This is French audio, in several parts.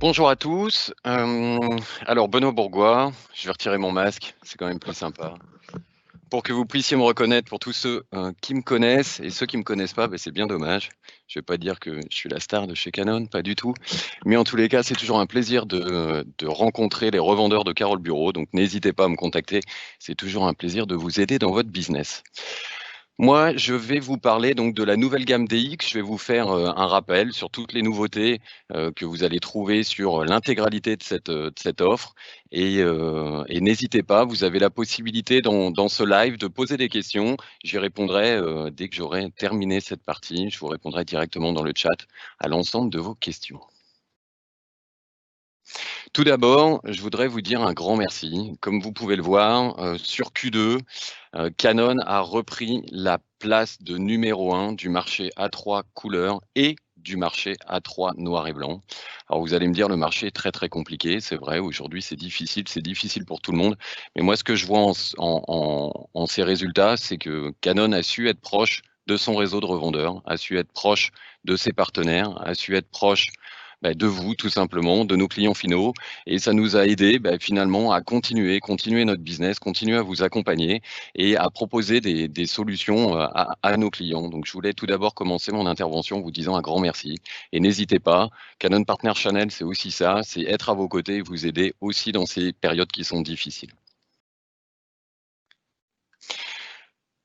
Bonjour à tous. Alors Benoît Bourgois, je vais retirer mon masque, c'est quand même plus sympa. Pour que vous puissiez me reconnaître, pour tous ceux qui me connaissent et ceux qui me connaissent pas, c'est bien dommage. Je vais pas dire que je suis la star de chez Canon, pas du tout. Mais en tous les cas, c'est toujours un plaisir de rencontrer les revendeurs de Carole Bureau. Donc n'hésitez pas à me contacter. C'est toujours un plaisir de vous aider dans votre business. Moi, je vais vous parler donc de la nouvelle gamme DX. Je vais vous faire un rappel sur toutes les nouveautés que vous allez trouver sur l'intégralité de cette offre. Et n'hésitez pas, vous avez la possibilité dans ce live de poser des questions. J'y répondrai dès que j'aurai terminé cette partie. Je vous répondrai directement dans le chat à l'ensemble de vos questions. Tout d'abord, je voudrais vous dire un grand merci. Comme vous pouvez le voir, sur Q2, Canon a repris la place de numéro 1 du marché A3 couleur et du marché A3 noir et blanc. Alors vous allez me dire, le marché est très très compliqué, c'est vrai, aujourd'hui c'est difficile pour tout le monde. Mais moi, ce que je vois en ces résultats, c'est que Canon a su être proche de son réseau de revendeurs, a su être proche de ses partenaires, a su être proche de vous, tout simplement, de nos clients finaux. Et ça nous a aidé finalement à continuer notre business, continuer à vous accompagner et à proposer des solutions à nos clients. Donc, je voulais tout d'abord commencer mon intervention en vous disant un grand merci. Et n'hésitez pas, Canon Partner Channel, c'est aussi ça, c'est être à vos côtés et vous aider aussi dans ces périodes qui sont difficiles.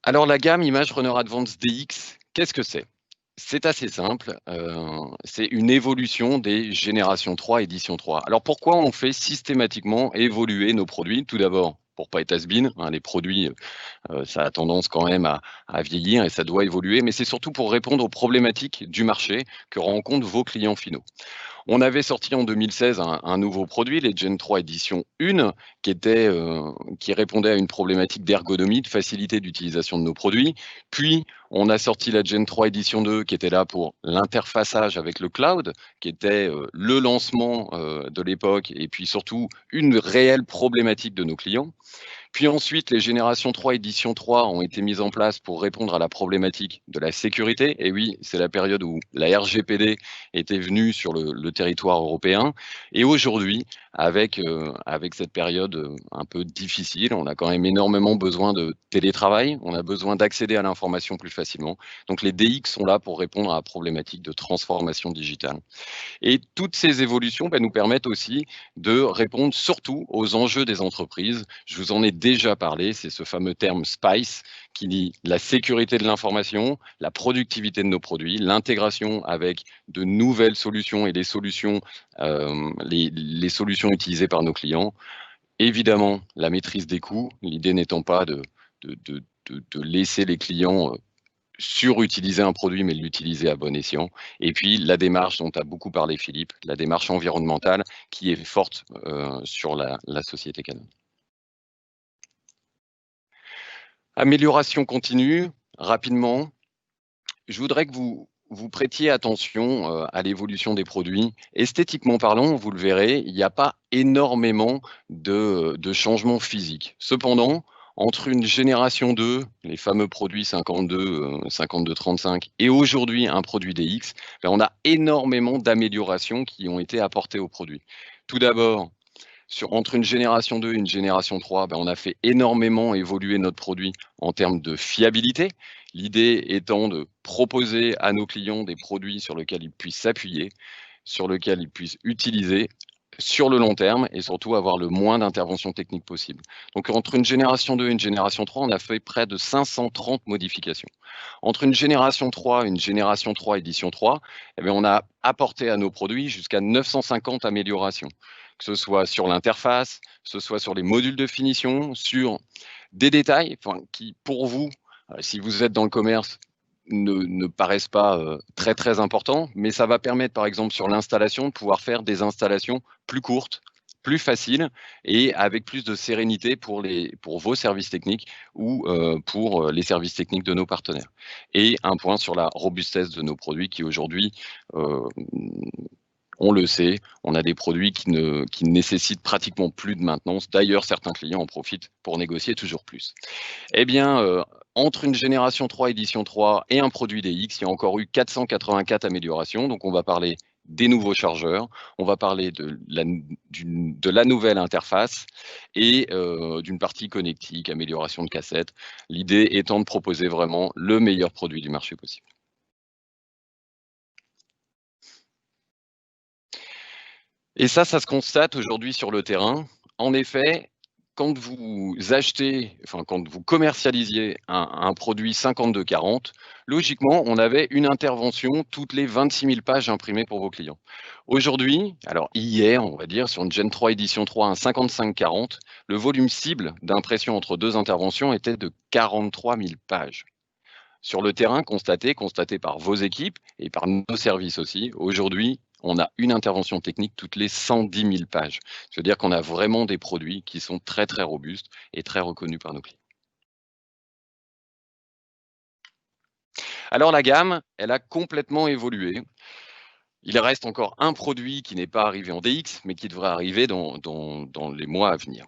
Alors, la gamme Image Runner Advance DX, qu'est-ce que c'est? C'est assez simple, c'est une évolution des générations 3, édition 3. Alors pourquoi on fait systématiquement évoluer nos produits? Tout d'abord, pour pas être has-been, les produits, ça a tendance quand même à vieillir et ça doit évoluer, mais c'est surtout pour répondre aux problématiques du marché que rencontrent vos clients finaux. On avait sorti en 2016 un nouveau produit, les Gen 3 édition 1, qui répondait à une problématique d'ergonomie, de facilité d'utilisation de nos produits. Puis, on a sorti la Gen 3 édition 2, qui était là pour l'interfaçage avec le cloud, qui était le lancement de l'époque, et puis surtout une réelle problématique de nos clients. Puis ensuite, les générations 3, édition 3 ont été mises en place pour répondre à la problématique de la sécurité. Et oui, c'est la période où la RGPD était venue sur le territoire européen. Et aujourd'hui, avec cette période un peu difficile, on a quand même énormément besoin de télétravail, on a besoin d'accéder à l'information plus facilement. Donc les DX sont là pour répondre à la problématique de transformation digitale. Et toutes ces évolutions nous permettent aussi de répondre surtout aux enjeux des entreprises. Je vous en ai déjà parlé, c'est ce fameux terme SPICE qui dit la sécurité de l'information, la productivité de nos produits, l'intégration avec de nouvelles solutions et les solutions utilisées par nos clients. Évidemment, la maîtrise des coûts, l'idée n'étant pas de laisser les clients surutiliser un produit, mais l'utiliser à bon escient. Et puis, la démarche dont a beaucoup parlé Philippe, la démarche environnementale qui est forte sur la société Canon. Amélioration continue, rapidement. Je voudrais que vous prêtiez attention à l'évolution des produits. Esthétiquement parlant, vous le verrez, il n'y a pas énormément de changements physiques. Cependant, entre une génération 2, les fameux produits 52, 52-35, et aujourd'hui un produit DX, on a énormément d'améliorations qui ont été apportées au produit. Tout d'abord, entre une génération 2 et une génération 3, on a fait énormément évoluer notre produit en termes de fiabilité. L'idée étant de proposer à nos clients des produits sur lesquels ils puissent s'appuyer, sur lesquels ils puissent utiliser sur le long terme et surtout avoir le moins d'interventions techniques possible. Donc entre une génération 2 et une génération 3, on a fait près de 530 modifications. Entre une génération 3 et une génération 3 édition 3, on a apporté à nos produits jusqu'à 950 améliorations, que ce soit sur l'interface, que ce soit sur les modules de finition, sur des détails qui, pour vous, si vous êtes dans le commerce, ne paraissent pas très très importants, mais ça va permettre par exemple sur l'installation de pouvoir faire des installations plus courtes, plus faciles et avec plus de sérénité pour vos services techniques ou pour les services techniques de nos partenaires. Et un point sur la robustesse de nos produits qui aujourd'hui, on le sait, on a des produits qui ne nécessitent pratiquement plus de maintenance. D'ailleurs, certains clients en profitent pour négocier toujours plus. Eh bien, entre une génération 3, édition 3 et un produit DX, il y a encore eu 484 améliorations. Donc, on va parler des nouveaux chargeurs, on va parler de la nouvelle interface et d'une partie connectique, amélioration de cassettes. L'idée étant de proposer vraiment le meilleur produit du marché possible. Et ça se constate aujourd'hui sur le terrain. En effet, quand vous achetez, enfin quand vous commercialisiez un produit 5240, logiquement, on avait une intervention toutes les 26 000 pages imprimées pour vos clients. Aujourd'hui, alors hier, on va dire, sur une Gen 3 édition 3, un 5540, le volume cible d'impression entre deux interventions était de 43 000 pages. Sur le terrain, constaté par vos équipes et par nos services aussi, aujourd'hui, on a une intervention technique toutes les 110 000 pages. C'est-à-dire qu'on a vraiment des produits qui sont très, très robustes et très reconnus par nos clients. Alors la gamme, elle a complètement évolué. Il reste encore un produit qui n'est pas arrivé en DX, mais qui devrait arriver dans les mois à venir.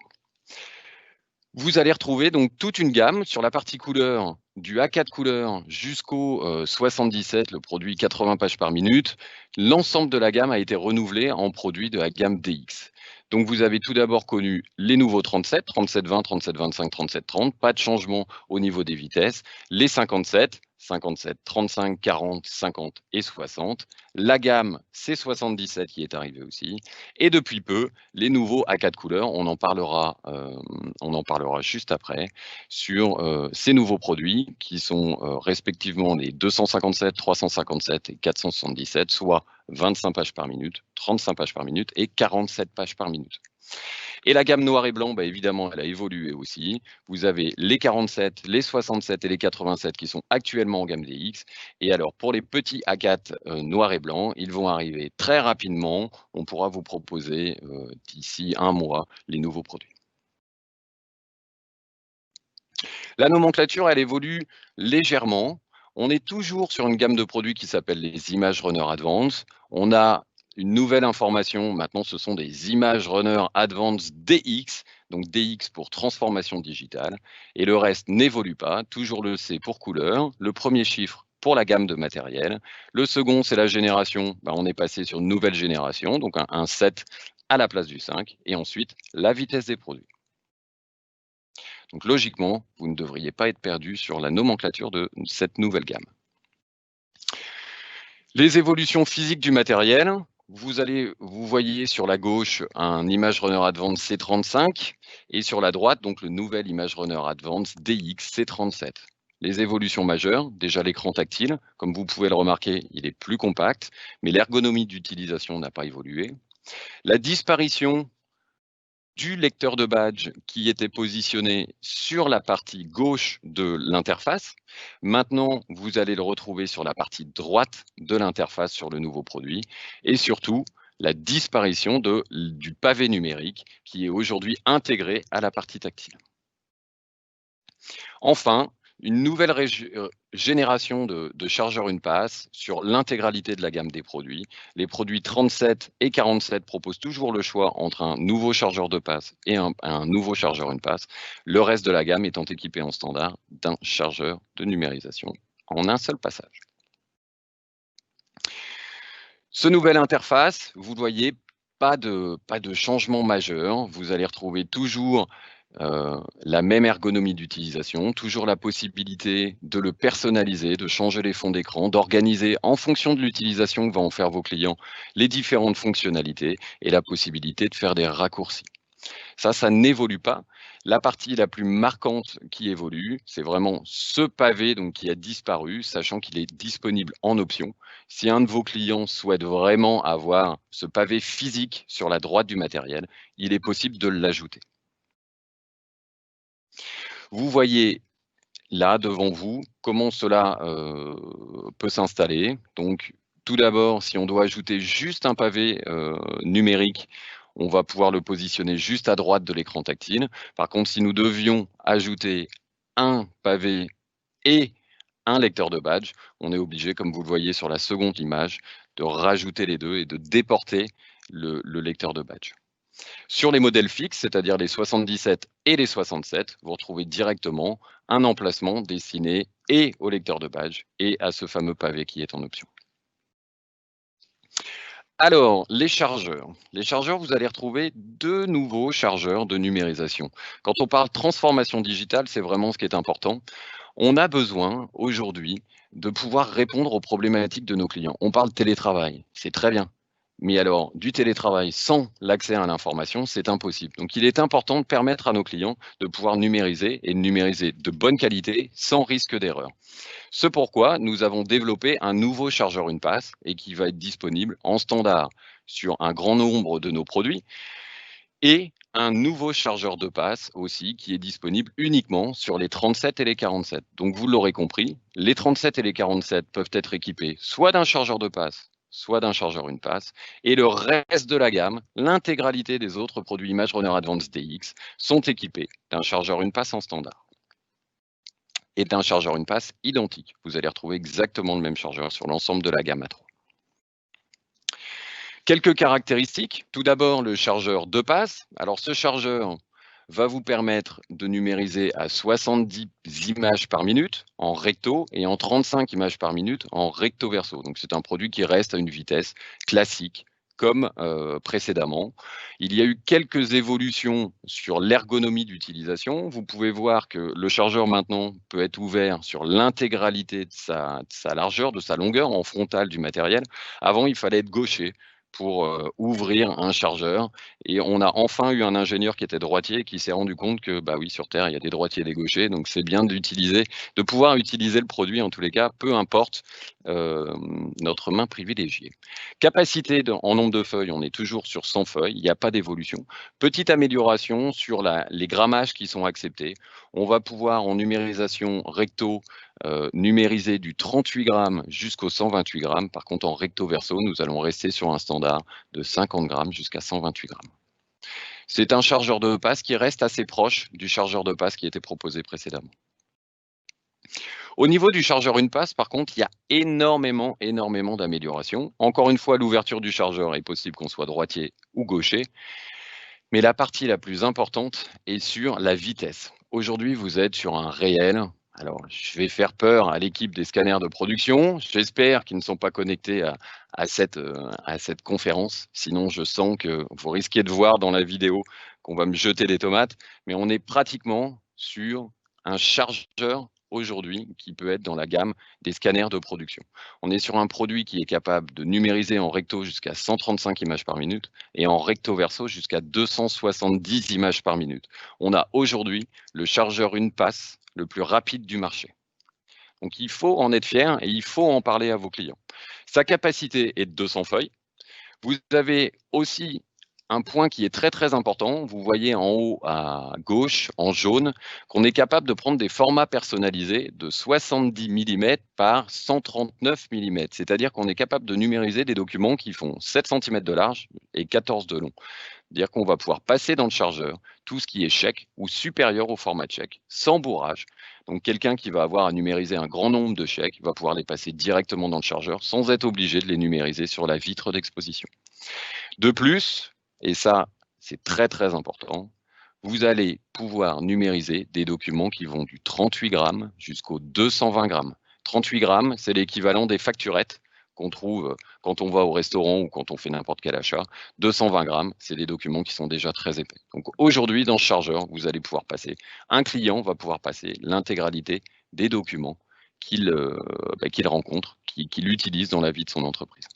Vous allez retrouver donc toute une gamme sur la partie couleur, du A4 couleur jusqu'au 77, le produit 80 pages par minute. L'ensemble de la gamme a été renouvelé en produits de la gamme DX. Donc vous avez tout d'abord connu les nouveaux 37, 3720, 3725, 3730, pas de changement au niveau des vitesses. Les 57, 57, 35, 40, 50 et 60. La gamme C77 qui est arrivée aussi. Et depuis peu, les nouveaux A4 couleurs, on en parlera juste après, sur ces nouveaux produits qui sont respectivement les 257, 357 et 477, soit 25 pages par minute, 35 pages par minute et 47 pages par minute. Et la gamme noir et blanc, bah, évidemment, elle a évolué aussi. Vous avez les 47, les 67 et les 87 qui sont actuellement en gamme DX. Et alors, pour les petits A4 noir et blanc, ils vont arriver très rapidement. On pourra vous proposer d'ici un mois les nouveaux produits. La nomenclature, elle évolue légèrement. On est toujours sur une gamme de produits qui s'appelle les Image Runner Advance. On a une nouvelle information, maintenant ce sont des Image Runner Advance DX, donc DX pour transformation digitale, et le reste n'évolue pas, toujours le C pour couleur, le premier chiffre pour la gamme de matériel, le second c'est la génération, on est passé sur une nouvelle génération, donc un 7 à la place du 5, et ensuite la vitesse des produits. Donc logiquement, vous ne devriez pas être perdu sur la nomenclature de cette nouvelle gamme. Les évolutions physiques du matériel, vous voyez sur la gauche un Image Runner Advance C35 et sur la droite, donc le nouvel Image Runner Advance DX C37. Les évolutions majeures, déjà l'écran tactile, comme vous pouvez le remarquer, il est plus compact, mais l'ergonomie d'utilisation n'a pas évolué. La disparition du lecteur de badge qui était positionné sur la partie gauche de l'interface. Maintenant, vous allez le retrouver sur la partie droite de l'interface sur le nouveau produit. Et surtout, la disparition du pavé numérique qui est aujourd'hui intégré à la partie tactile. Enfin, une nouvelle génération de chargeurs une passe sur l'intégralité de la gamme des produits. Les produits 37 et 47 proposent toujours le choix entre un nouveau chargeur de passe et un nouveau chargeur une passe, le reste de la gamme étant équipé en standard d'un chargeur de numérisation en un seul passage. Ce nouvel interface, vous voyez, pas de changement majeur. Vous allez retrouver toujours la même ergonomie d'utilisation, toujours la possibilité de le personnaliser, de changer les fonds d'écran, d'organiser en fonction de l'utilisation que vont en faire vos clients les différentes fonctionnalités et la possibilité de faire des raccourcis. Ça n'évolue pas. La partie la plus marquante qui évolue, c'est vraiment ce pavé donc, qui a disparu, sachant qu'il est disponible en option. Si un de vos clients souhaite vraiment avoir ce pavé physique sur la droite du matériel, il est possible de l'ajouter. Vous voyez là devant vous comment cela peut s'installer. Donc tout d'abord, si on doit ajouter juste un pavé numérique, on va pouvoir le positionner juste à droite de l'écran tactile. Par contre, si nous devions ajouter un pavé et un lecteur de badge, on est obligé, comme vous le voyez sur la seconde image, de rajouter les deux et de déporter le lecteur de badge. Sur les modèles fixes, c'est-à-dire les 77 et les 67, vous retrouvez directement un emplacement destiné et au lecteur de badge et à ce fameux pavé qui est en option. Alors, les chargeurs. Les chargeurs, vous allez retrouver deux nouveaux chargeurs de numérisation. Quand on parle transformation digitale, c'est vraiment ce qui est important. On a besoin aujourd'hui de pouvoir répondre aux problématiques de nos clients. On parle télétravail, c'est très bien. Mais alors, du télétravail sans l'accès à l'information, c'est impossible. Donc, il est important de permettre à nos clients de pouvoir numériser et de numériser de bonne qualité sans risque d'erreur. Ce pourquoi nous avons développé un nouveau chargeur une passe et qui va être disponible en standard sur un grand nombre de nos produits et un nouveau chargeur de passe aussi qui est disponible uniquement sur les 37 et les 47. Donc vous l'aurez compris, les 37 et les 47 peuvent être équipés soit d'un chargeur de passe, soit d'un chargeur une passe, et le reste de la gamme, l'intégralité des autres produits ImageRunner Advanced DX sont équipés d'un chargeur une passe en standard et d'un chargeur une passe identique. Vous allez retrouver exactement le même chargeur sur l'ensemble de la gamme A3. Quelques caractéristiques. Tout d'abord, le chargeur 2 passes. Alors, ce chargeur va vous permettre de numériser à 70 images par minute en recto et en 35 images par minute en recto verso. Donc, c'est un produit qui reste à une vitesse classique comme précédemment. Il y a eu quelques évolutions sur l'ergonomie d'utilisation. Vous pouvez voir que le chargeur maintenant peut être ouvert sur l'intégralité de sa largeur, de sa longueur en frontale du matériel. Avant, il fallait être gaucher pour ouvrir un chargeur. Et on a enfin eu un ingénieur qui était droitier qui s'est rendu compte que, bah oui, sur Terre, il y a des droitiers et des gauchers, donc c'est bien de pouvoir utiliser le produit en tous les cas, peu importe notre main privilégiée. Capacité en nombre de feuilles, on est toujours sur 100 feuilles, il n'y a pas d'évolution. Petite amélioration sur les grammages qui sont acceptés. On va pouvoir en numérisation recto numériser du 38 grammes jusqu'au 128 grammes. Par contre, en recto verso, nous allons rester sur un standard de 50 grammes jusqu'à 128 grammes. C'est un chargeur de passe qui reste assez proche du chargeur de passe qui était proposé précédemment. Au niveau du chargeur une passe, par contre, il y a énormément d'améliorations. Encore une fois, l'ouverture du chargeur est possible qu'on soit droitier ou gaucher. Mais la partie la plus importante est sur la vitesse. Aujourd'hui, vous êtes sur un réel. Alors, je vais faire peur à l'équipe des scanners de production. J'espère qu'ils ne sont pas connectés à cette conférence. Sinon, je sens que vous risquez de voir dans la vidéo qu'on va me jeter des tomates. Mais on est pratiquement sur un chargeur aujourd'hui qui peut être dans la gamme des scanners de production. On est sur un produit qui est capable de numériser en recto jusqu'à 135 images par minute et en recto verso jusqu'à 270 images par minute. On a aujourd'hui le chargeur une passe le plus rapide du marché. Donc il faut en être fier et il faut en parler à vos clients. Sa capacité est de 200 feuilles. Vous avez aussi un point qui est très important. Vous voyez en haut à gauche, en jaune, qu'on est capable de prendre des formats personnalisés de 70 mm par 139 mm. C'est-à-dire qu'on est capable de numériser des documents qui font 7 cm de large et 14 de long. C'est-à-dire qu'on va pouvoir passer dans le chargeur tout ce qui est chèque ou supérieur au format de chèque, sans bourrage. Donc quelqu'un qui va avoir à numériser un grand nombre de chèques va pouvoir les passer directement dans le chargeur sans être obligé de les numériser sur la vitre d'exposition. De plus, et ça c'est très important, vous allez pouvoir numériser des documents qui vont du 38 grammes jusqu'au 220 grammes. 38 grammes, c'est l'équivalent des facturettes qu'on trouve quand on va au restaurant ou quand on fait n'importe quel achat. 220 grammes, c'est des documents qui sont déjà très épais. Donc aujourd'hui, dans ce chargeur, vous allez pouvoir passer, un client va pouvoir passer l'intégralité des documents qu'il rencontre, qu'il utilise dans la vie de son entreprise.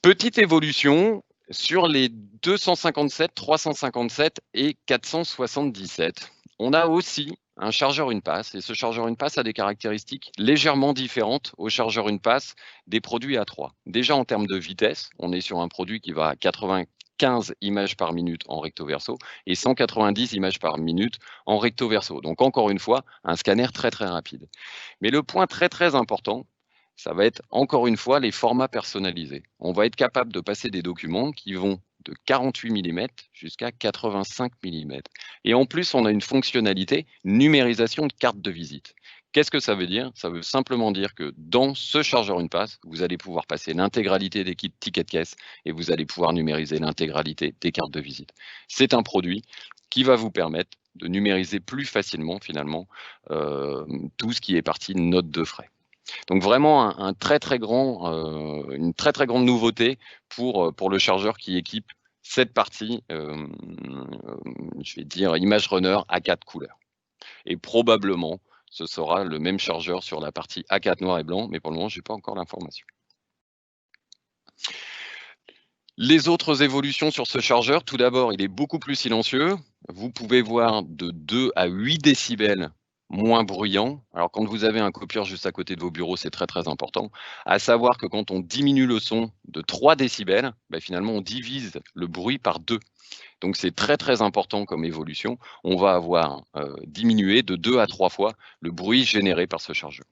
Petite évolution sur les 257, 357 et 477. On a aussi un chargeur une passe et ce chargeur une passe a des caractéristiques légèrement différentes au chargeur une passe des produits A3. Déjà en termes de vitesse, on est sur un produit qui va à 95 images par minute en recto verso et 190 images par minute en recto verso. Donc encore une fois, un scanner très rapide. Mais le point très important, ça va être encore une fois les formats personnalisés. On va être capable de passer des documents qui vont de 48 mm jusqu'à 85 mm. Et en plus, on a une fonctionnalité numérisation de carte de visite. Qu'est-ce que ça veut dire? Ça veut simplement dire que dans ce chargeur une passe, vous allez pouvoir passer l'intégralité des kits tickets de caisse et vous allez pouvoir numériser l'intégralité des cartes de visite. C'est un produit qui va vous permettre de numériser plus facilement finalement tout ce qui est partie note de frais. Donc vraiment une très très grande nouveauté pour le chargeur qui équipe cette partie, je vais dire ImageRunner A4 couleur. Et probablement, ce sera le même chargeur sur la partie A4 noir et blanc, mais pour le moment, je n'ai pas encore l'information. Les autres évolutions sur ce chargeur, tout d'abord, il est beaucoup plus silencieux. Vous pouvez voir de 2 à 8 décibels moins bruyant. Alors, quand vous avez un copieur juste à côté de vos bureaux, c'est très, très important. À savoir que quand on diminue le son de 3 décibels, finalement, on divise le bruit par 2. Donc, c'est très, très important comme évolution. On va avoir diminué de 2 à 3 fois le bruit généré par ce chargeur.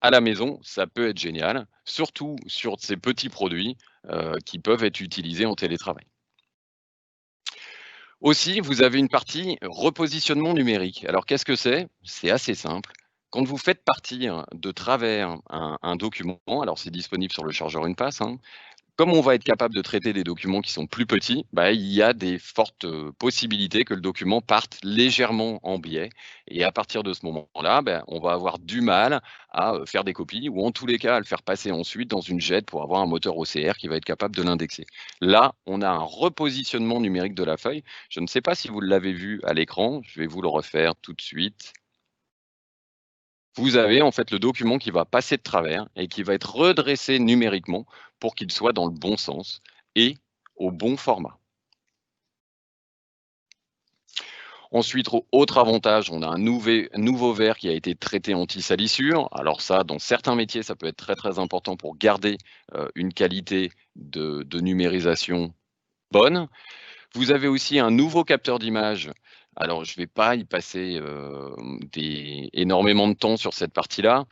À la maison, ça peut être génial, surtout sur ces petits produits qui peuvent être utilisés en télétravail. Aussi, vous avez une partie repositionnement numérique. Alors, qu'est-ce que c'est? C'est assez simple. Quand vous faites partir de travers un document, alors c'est disponible sur le chargeur Une Passe, hein, comme on va être capable de traiter des documents qui sont plus petits, il y a des fortes possibilités que le document parte légèrement en biais. Et à partir de ce moment-là, on va avoir du mal à faire des copies ou en tous les cas à le faire passer ensuite dans une JET pour avoir un moteur OCR qui va être capable de l'indexer. Là, on a un repositionnement numérique de la feuille. Je ne sais pas si vous l'avez vu à l'écran, je vais vous le refaire tout de suite. Vous avez en fait le document qui va passer de travers et qui va être redressé numériquement pour qu'il soit dans le bon sens et au bon format. Ensuite, autre avantage, on a un nouveau verre qui a été traité anti-salissure. Alors ça, dans certains métiers, ça peut être très très important pour garder une qualité de numérisation bonne. Vous avez aussi un nouveau capteur d'image. Alors, je ne vais pas y passer énormément de temps sur cette partie-là,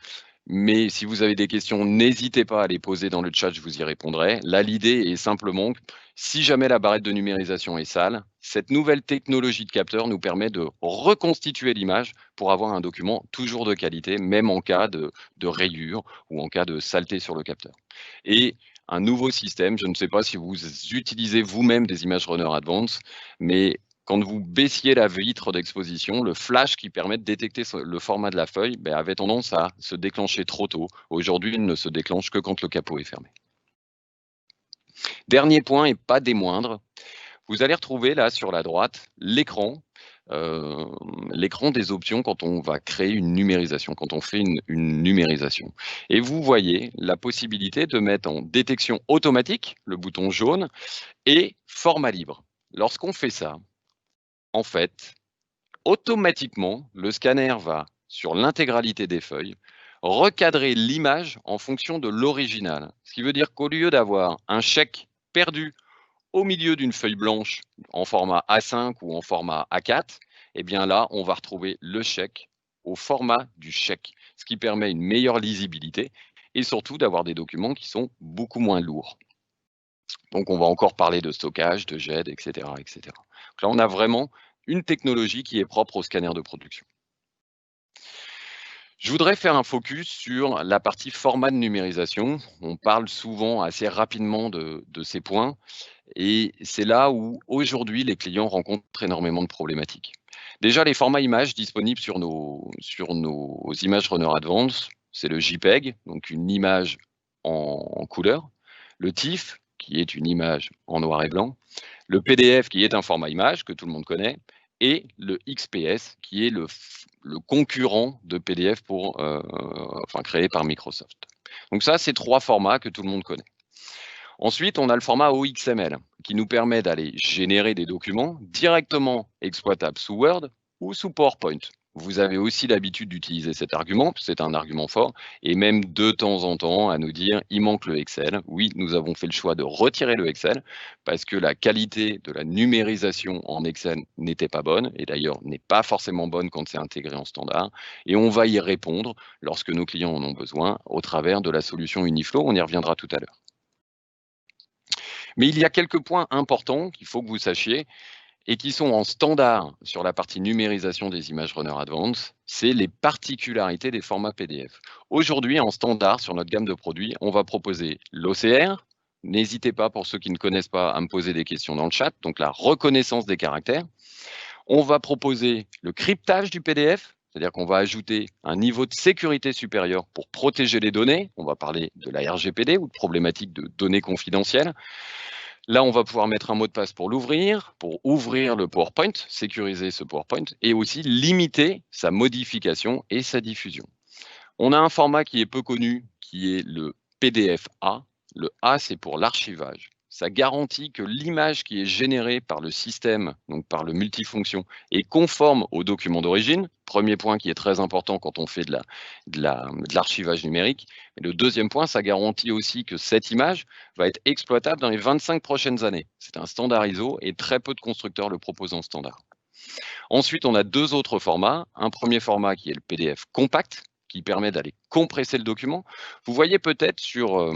mais si vous avez des questions, n'hésitez pas à les poser dans le chat, je vous y répondrai. Là, l'idée est simplement que si jamais la barrette de numérisation est sale, cette nouvelle technologie de capteur nous permet de reconstituer l'image pour avoir un document toujours de qualité, même en cas de rayure ou en cas de saleté sur le capteur. Et un nouveau système, je ne sais pas si vous utilisez vous-même des ImageRunner Advanced, mais quand vous baissiez la vitre d'exposition, le flash qui permet de détecter le format de la feuille avait tendance à se déclencher trop tôt. Aujourd'hui, il ne se déclenche que quand le capot est fermé. Dernier point et pas des moindres, vous allez retrouver là sur la droite l'écran des options quand on va créer une numérisation, quand on fait une numérisation. Et vous voyez la possibilité de mettre en détection automatique, le bouton jaune, et format libre. Lorsqu'on fait ça, en fait, automatiquement, le scanner va, sur l'intégralité des feuilles, recadrer l'image en fonction de l'original. Ce qui veut dire qu'au lieu d'avoir un chèque perdu au milieu d'une feuille blanche en format A5 ou en format A4, eh bien là, on va retrouver le chèque au format du chèque, ce qui permet une meilleure lisibilité et surtout d'avoir des documents qui sont beaucoup moins lourds. Donc, on va encore parler de stockage, de GED, etc., etc. Donc là, on a vraiment une technologie qui est propre au scanner de production. Je voudrais faire un focus sur la partie format de numérisation. On parle souvent assez rapidement de ces points et c'est là où aujourd'hui les clients rencontrent énormément de problématiques. Déjà, les formats images disponibles sur nos ImageRunner Advanced, c'est le JPEG, donc une image en couleur, le TIFF, qui est une image en noir et blanc, le PDF, qui est un format image que tout le monde connaît, et le XPS, qui est le concurrent de PDF créé par Microsoft. Donc ça, c'est 3 formats que tout le monde connaît. Ensuite, on a le format OXML, qui nous permet d'aller générer des documents directement exploitables sous Word ou sous PowerPoint. Vous avez aussi l'habitude d'utiliser cet argument, c'est un argument fort, et même de temps en temps à nous dire il manque le Excel. Oui, nous avons fait le choix de retirer le Excel parce que la qualité de la numérisation en Excel n'était pas bonne, et d'ailleurs n'est pas forcément bonne quand c'est intégré en standard, et on va y répondre lorsque nos clients en ont besoin au travers de la solution Uniflow, on y reviendra tout à l'heure. Mais il y a quelques points importants qu'il faut que vous sachiez et qui sont en standard sur la partie numérisation des ImageRunner Advanced, c'est les particularités des formats PDF. Aujourd'hui, en standard sur notre gamme de produits, on va proposer l'OCR. N'hésitez pas, pour ceux qui ne connaissent pas, à me poser des questions dans le chat, donc la reconnaissance des caractères. On va proposer le cryptage du PDF, c'est-à-dire qu'on va ajouter un niveau de sécurité supérieur pour protéger les données. On va parler de la RGPD ou de problématiques de données confidentielles. Là, on va pouvoir mettre un mot de passe pour l'ouvrir, pour ouvrir le PowerPoint, sécuriser ce PowerPoint, et aussi limiter sa modification et sa diffusion. On a un format qui est peu connu, qui est le PDF-A. Le A, c'est pour l'archivage. Ça garantit que l'image qui est générée par le système, donc par le multifonction, est conforme au document d'origine. Premier point qui est très important quand on fait de l'archivage numérique. Et le deuxième point, ça garantit aussi que cette image va être exploitable dans les 25 prochaines années. C'est un standard ISO et très peu de constructeurs le proposent en standard. Ensuite, on a deux autres formats. Un premier format qui est le PDF compact, qui permet d'aller compresser le document. Vous voyez peut-être sur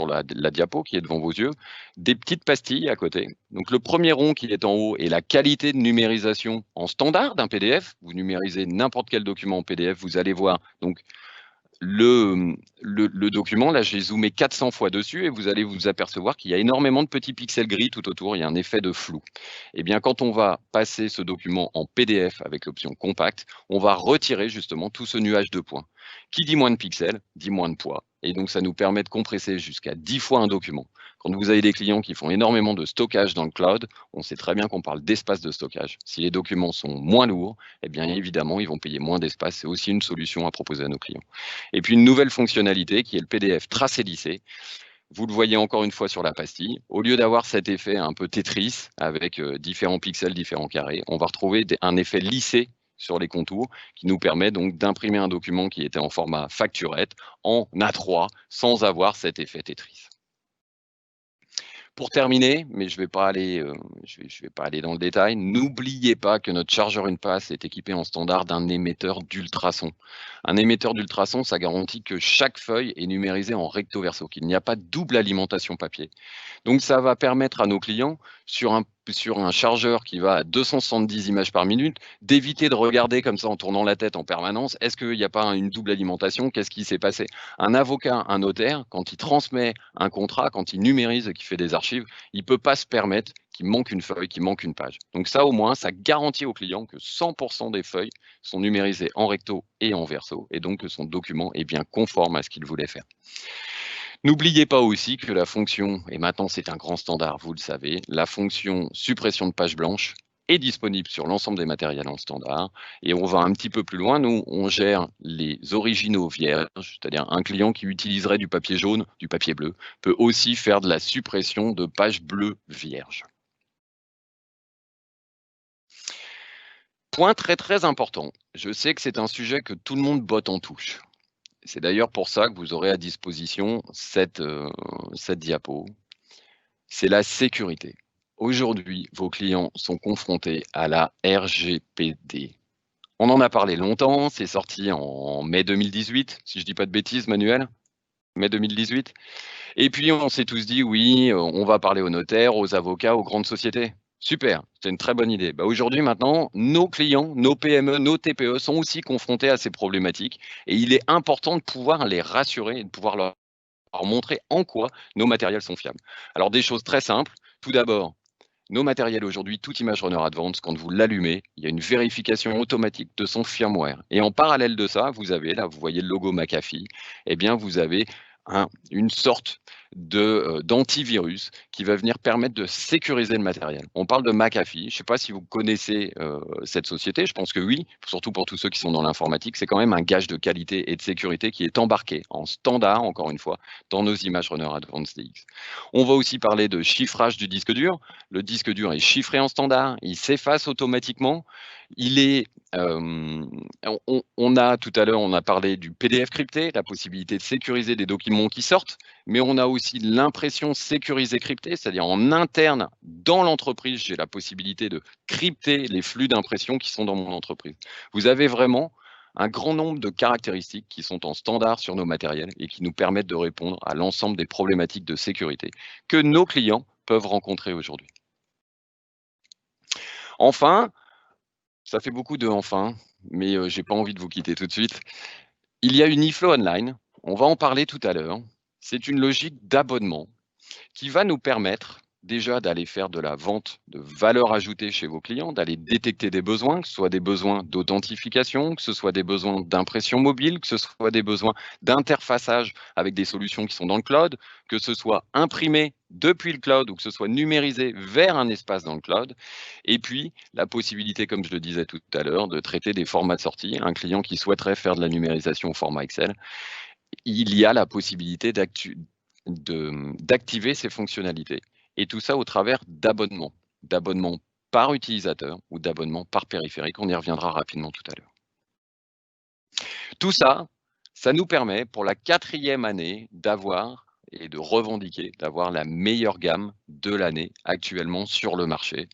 la diapo qui est devant vos yeux, des petites pastilles à côté. Donc le premier rond qui est en haut est la qualité de numérisation en standard d'un PDF. Vous numérisez n'importe quel document en PDF, vous allez voir donc le document, là j'ai zoomé 400 fois dessus et vous allez vous apercevoir qu'il y a énormément de petits pixels gris tout autour, il y a un effet de flou. Et bien quand on va passer ce document en PDF avec l'option compact, on va retirer justement tout ce nuage de points. Qui dit moins de pixels, dit moins de poids. Et donc ça nous permet de compresser jusqu'à 10 fois un document. Quand vous avez des clients qui font énormément de stockage dans le cloud, on sait très bien qu'on parle d'espace de stockage. Si les documents sont moins lourds, eh bien évidemment, ils vont payer moins d'espace. C'est aussi une solution à proposer à nos clients. Et puis une nouvelle fonctionnalité qui est le PDF tracé-lissé. Vous le voyez encore une fois sur la pastille. Au lieu d'avoir cet effet un peu Tetris avec différents pixels, différents carrés, on va retrouver un effet lissé sur les contours qui nous permet donc d'imprimer un document qui était en format facturette en A3 sans avoir cet effet Tetris. Pour terminer, mais je ne vais pas aller dans le détail, n'oubliez pas que notre chargeur UNPAS est équipé en standard d'un émetteur d'ultrasons. Un émetteur d'ultrasons, ça garantit que chaque feuille est numérisée en recto verso, qu'il n'y a pas de double alimentation papier. Donc ça va permettre à nos clients, sur un chargeur qui va à 270 images par minute, d'éviter de regarder comme ça en tournant la tête en permanence, est-ce qu'il n'y a pas une double alimentation, qu'est-ce qui s'est passé? Un avocat, un notaire, quand il transmet un contrat, quand il numérise et qu'il fait des archives, il ne peut pas se permettre qu'il manque une feuille, qu'il manque une page. Donc ça au moins, ça garantit au client que 100% des feuilles sont numérisées en recto et en verso, et donc que son document est bien conforme à ce qu'il voulait faire. N'oubliez pas aussi que la fonction, et maintenant c'est un grand standard, vous le savez, la fonction suppression de page blanche est disponible sur l'ensemble des matériels en standard. Et on va un petit peu plus loin, nous, on gère les originaux vierges, c'est-à-dire un client qui utiliserait du papier jaune, du papier bleu, peut aussi faire de la suppression de pages bleues vierges. Point très très important, je sais que c'est un sujet que tout le monde botte en touche. C'est d'ailleurs pour ça que vous aurez à disposition cette diapo. C'est la sécurité. Aujourd'hui, vos clients sont confrontés à la RGPD. On en a parlé longtemps, c'est sorti en mai 2018, si je ne dis pas de bêtises, Manuel, mai 2018. Et puis on s'est tous dit, oui, on va parler aux notaires, aux avocats, aux grandes sociétés. Super, c'est une très bonne idée. Aujourd'hui, maintenant, nos clients, nos PME, nos TPE sont aussi confrontés à ces problématiques et il est important de pouvoir les rassurer et de pouvoir leur montrer en quoi nos matériels sont fiables. Alors, des choses très simples. Tout d'abord, nos matériels aujourd'hui, toute Image Runner Advanced, quand vous l'allumez, il y a une vérification automatique de son firmware. Et en parallèle de ça, vous avez, là, vous voyez le logo McAfee, eh bien, vous avez une sorte d'antivirus qui va venir permettre de sécuriser le matériel. On parle de McAfee, je ne sais pas si vous connaissez cette société, je pense que oui, surtout pour tous ceux qui sont dans l'informatique, c'est quand même un gage de qualité et de sécurité qui est embarqué en standard, encore une fois, dans nos Image Runner Advanced DX. On va aussi parler de chiffrage du disque dur. Le disque dur est chiffré en standard, il s'efface automatiquement. Il est, on a tout à l'heure, on a parlé du PDF crypté, la possibilité de sécuriser des documents qui sortent, mais on a aussi l'impression sécurisée cryptée, c'est-à-dire en interne, dans l'entreprise, j'ai la possibilité de crypter les flux d'impression qui sont dans mon entreprise. Vous avez vraiment un grand nombre de caractéristiques qui sont en standard sur nos matériels et qui nous permettent de répondre à l'ensemble des problématiques de sécurité que nos clients peuvent rencontrer aujourd'hui. Enfin, ça fait beaucoup de enfin, mais je n'ai pas envie de vous quitter tout de suite. Il y a une eFlow Online, on va en parler tout à l'heure. C'est une logique d'abonnement qui va nous permettre déjà d'aller faire de la vente de valeur ajoutée chez vos clients, d'aller détecter des besoins, que ce soit des besoins d'authentification, que ce soit des besoins d'impression mobile, que ce soit des besoins d'interfaçage avec des solutions qui sont dans le cloud, que ce soit imprimé depuis le cloud ou que ce soit numérisé vers un espace dans le cloud. Et puis, la possibilité, comme je le disais tout à l'heure, de traiter des formats de sortie. Un client qui souhaiterait faire de la numérisation au format Excel, il y a la possibilité d'activer ces fonctionnalités. Et tout ça au travers d'abonnements par utilisateur ou d'abonnements par périphérique. On y reviendra rapidement tout à l'heure. Tout ça, ça nous permet pour la 4e année d'avoir et de revendiquer, d'avoir la meilleure gamme de l'année actuellement sur le marché.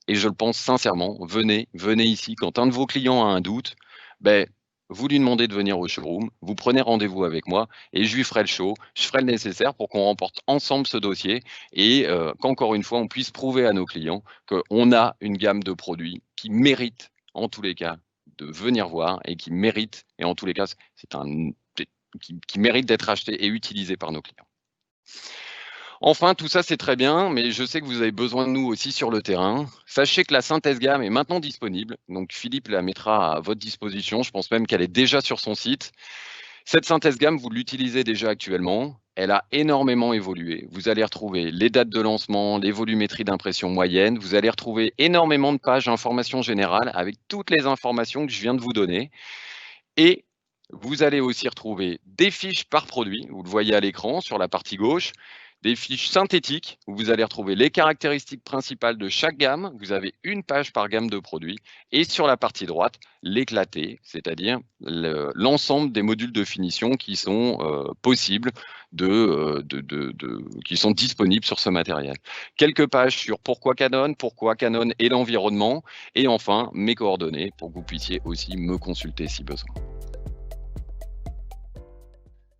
Et je le pense sincèrement, venez ici. Quand un de vos clients a un doute, vous lui demandez de venir au showroom, vous prenez rendez-vous avec moi et je lui ferai le show, je ferai le nécessaire pour qu'on remporte ensemble ce dossier et qu'encore une fois, on puisse prouver à nos clients qu'on a une gamme de produits qui mérite en tous les cas de venir voir et qui mérite, et en tous les cas, qui mérite d'être acheté et utilisé par nos clients. Enfin, tout ça, c'est très bien, mais je sais que vous avez besoin de nous aussi sur le terrain. Sachez que la synthèse gamme est maintenant disponible. Donc, Philippe la mettra à votre disposition. Je pense même qu'elle est déjà sur son site. Cette synthèse gamme, vous l'utilisez déjà actuellement. Elle a énormément évolué. Vous allez retrouver les dates de lancement, les volumétries d'impression moyenne. Vous allez retrouver énormément de pages d'information générale avec toutes les informations que je viens de vous donner. Et vous allez aussi retrouver des fiches par produit. Vous le voyez à l'écran sur la partie gauche. Des fiches synthétiques où vous allez retrouver les caractéristiques principales de chaque gamme. Vous avez une page par gamme de produits. Et sur la partie droite, l'éclaté, c'est-à-dire l'ensemble des modules de finition qui sont possibles, qui sont disponibles sur ce matériel. Quelques pages sur pourquoi Canon et l'environnement. Et enfin, mes coordonnées pour que vous puissiez aussi me consulter si besoin.